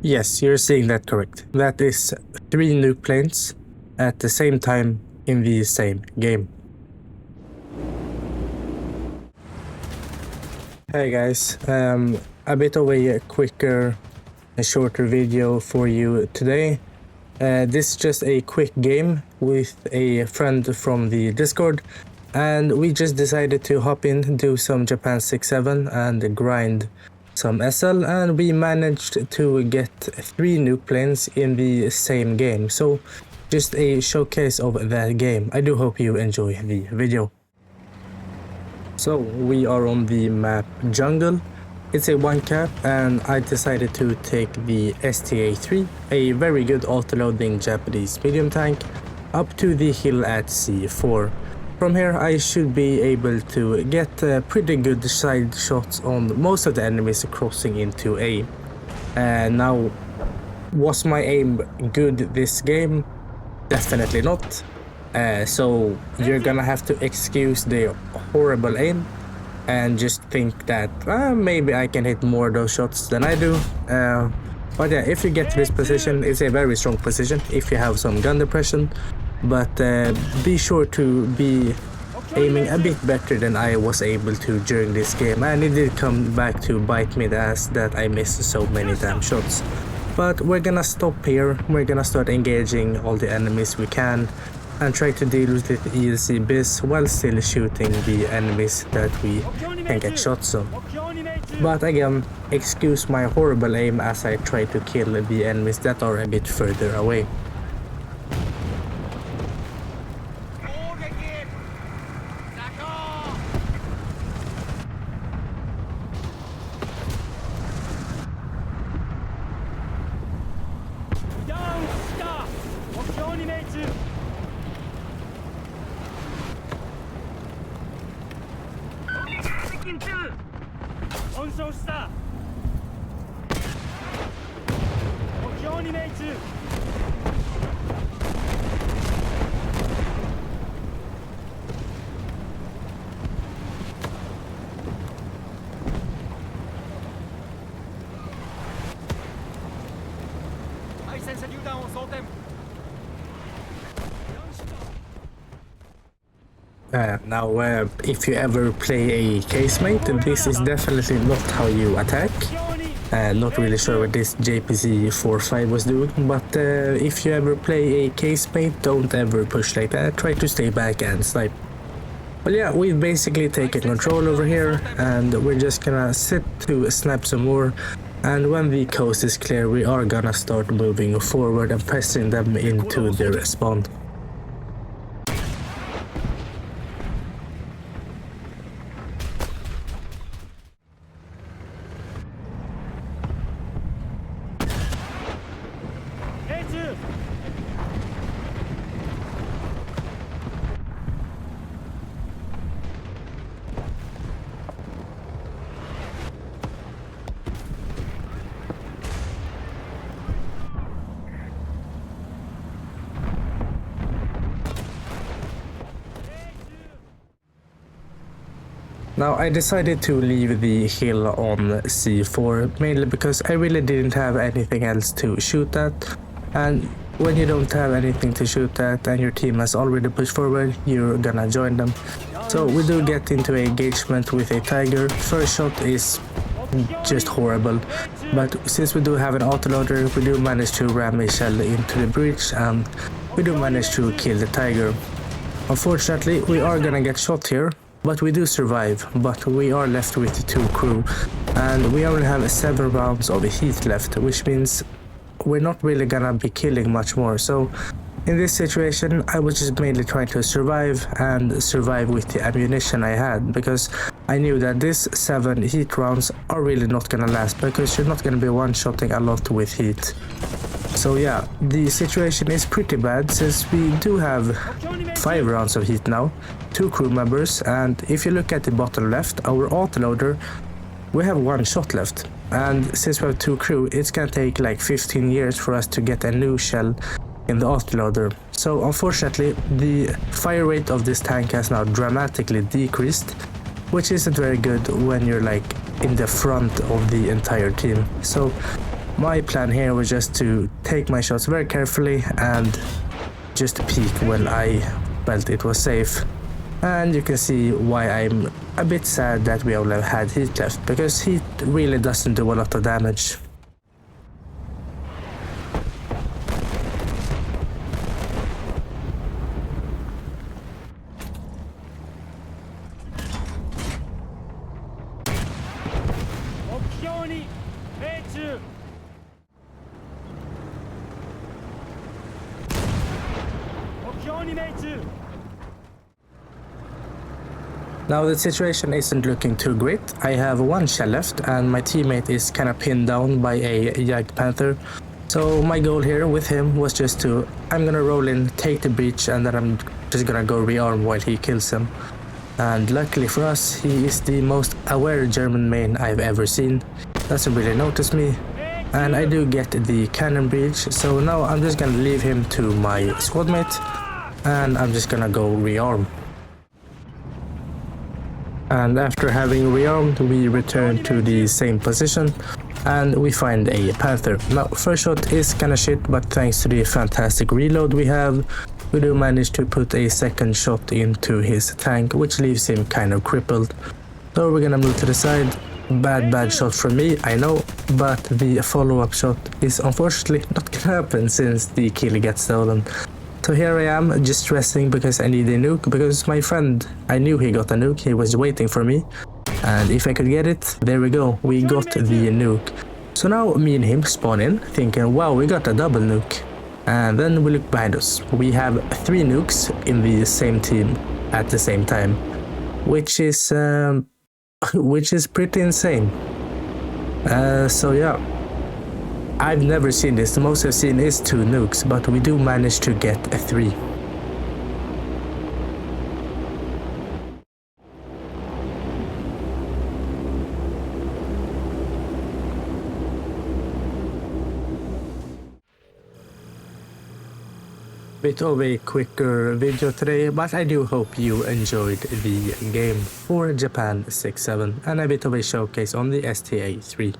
Yes, you're saying that correct. That is 3 nuke planes at the same time in the same game. Hey guys, a bit of a quicker and shorter video for you today. This is just a quick game with a friend from the Discord, and we just decided to hop in, do some Japan 6-7 and grind some SL, and we managed to get 3 nuke planes in the same game. So just a showcase of that game. I do hope you enjoy the video. So we are on the map Jungle. It's a 1 cap, and I decided to take the STA-3, a very good auto-loading Japanese medium tank, up to the hill at C4. From here I should be able to get pretty good side shots on most of the enemies crossing into A. Now, was my aim good this game? Definitely not. So you're gonna have to excuse the horrible aim and just think that maybe I can hit more of those shots than I do. But yeah, if you get to this position, it's a very strong position if you have some gun depression. But be sure to be aiming a bit better than I was able to during this game, and it did come back to bite me the ass that I missed so many damn shots. But we're gonna stop here, we're gonna start engaging all the enemies we can and try to deal with it easy biz while still shooting the enemies that we can get shots on. But again, excuse my horrible aim as I try to kill the enemies that are a bit further away. Now, if you ever play a casemate, this is definitely not how you attack. Not really sure what this JPC 4.5 was doing, but if you ever play a casemate, don't ever push like that. Try to stay back and snipe. Well, yeah, we've basically taken control over here, and we're just gonna sit to snap some more. And when the coast is clear, we are gonna start moving forward and pressing them into their spawn. Now, I decided to leave the hill on C4 mainly because I really didn't have anything else to shoot at, and when you don't have anything to shoot at and your team has already pushed forward, you're gonna join them. So we do get into an engagement with a tiger. First shot is just horrible, but since we do have an autoloader, we do manage to ram a shell into the breach and we do manage to kill the tiger. Unfortunately, we are gonna get shot here, but we do survive. But we are left with 2 crew, and we only have 7 rounds of heat left, which means we're not really gonna be killing much more. So in this situation, I was just mainly trying to survive and survive with the ammunition I had, because I knew that these 7 heat rounds are really not gonna last, because you're not gonna be one-shotting a lot with heat. So yeah, the situation is pretty bad since we do have 5 rounds of heat now, 2 crew members, and if you look at the bottom left, our autoloader, we have 1 shot left. And since we have 2 crew, it's gonna take like 15 years for us to get a new shell in the autoloader. So unfortunately, the fire rate of this tank has now dramatically decreased, which isn't very good when you're like in the front of the entire team. So My plan here was just to take my shots very carefully and just peek when I felt it was safe. And you can see why I'm a bit sad that we only had heat left, because heat really doesn't do a lot of damage. Now the situation isn't looking too great. I have one shell left and my teammate is kinda pinned down by a Jagd Panther. So my goal here with him was just to, I'm gonna roll in, take the breach, and then I'm just gonna go rearm while he kills him. And luckily for us, he is the most aware German main I've ever seen. Doesn't really notice me. And I do get the cannon breach, so now I'm just gonna leave him to my squadmate and I'm just gonna go rearm. And after having rearmed, we return to the same position and we find a Panther. Now, first shot is kinda shit, but thanks to the fantastic reload we have, we do manage to put a second shot into his tank, which leaves him kind of crippled. So we're gonna move to the side. Bad shot from me, I know, but the follow-up shot is unfortunately not gonna happen since the kill gets stolen. So here I am, just stressing because I need a nuke, because my friend, I knew he got a nuke, he was waiting for me. And if I could get it, there we go, we got the nuke. So now me and him spawn in, thinking, wow, we got a double nuke. And then we look behind us. We have 3 nukes in the same team at the same time, which is pretty insane. So yeah. I've never seen this, the most I've seen is 2 nukes, but we do manage to get a 3. Bit of a quicker video today, but I do hope you enjoyed the game for Japan 6-7 and a bit of a showcase on the STA-3.